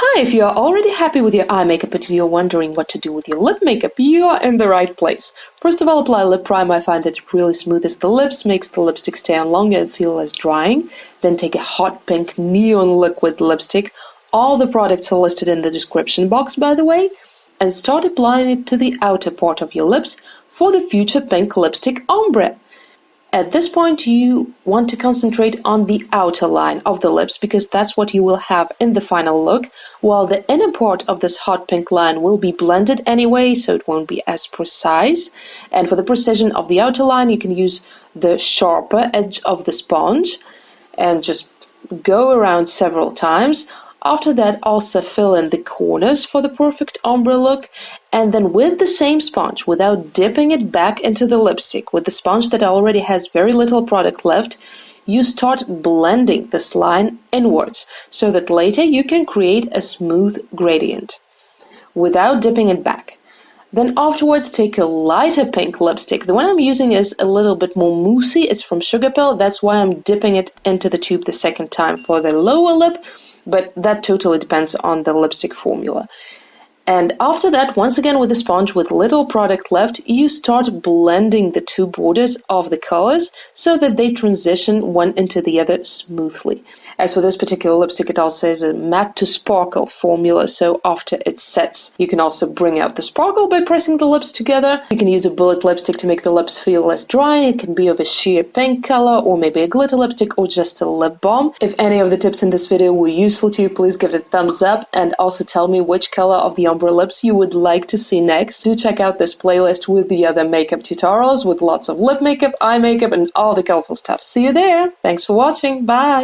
Hi, if you are already happy with your eye makeup but you're wondering what to do with your lip makeup, you are in the right place. First of all, apply lip primer. I find that it really smooths the lips, makes the lipstick stay on longer and feel less drying. Then take a hot pink neon liquid lipstick. All the products are listed in the description box, by the way. And start applying it to the outer part of your lips for the future pink lipstick ombre. At this point, you want to concentrate on the outer line of the lips because that's what you will have in the final look, while the inner part of this hot pink line will be blended anyway, so it won't be as precise. And for the precision of the outer line, you can use the sharper edge of the sponge and just go around several times. After that, also fill in the corners for the perfect ombre look, and then with the same sponge, without dipping it back into the lipstick, with the sponge that already has very little product left, you start blending this line inwards, so that later you can create a smooth gradient, without dipping it back. Then afterwards, take a lighter pink lipstick. The one I'm using is a little bit more moussey. It's from Sugarpill. That's why I'm dipping it into the tube the second time for the lower lip, but that totally depends on the lipstick formula. And after that, once again with the sponge with little product left, you start blending the two borders of the colors so that they transition one into the other smoothly. As for this particular lipstick, it also is a matte to sparkle formula, so after it sets, you can also bring out the sparkle by pressing the lips together. You can use a bullet lipstick to make the lips feel less dry. It can be of a sheer pink color, or maybe a glitter lipstick, or just a lip balm. If any of the tips in this video were useful to you, please give it a thumbs up, and also tell me which color of the ombre lips you would like to see next. Do check out this playlist with the other makeup tutorials with lots of lip makeup, eye makeup, and all the colorful stuff. See you there! Thanks for watching, bye!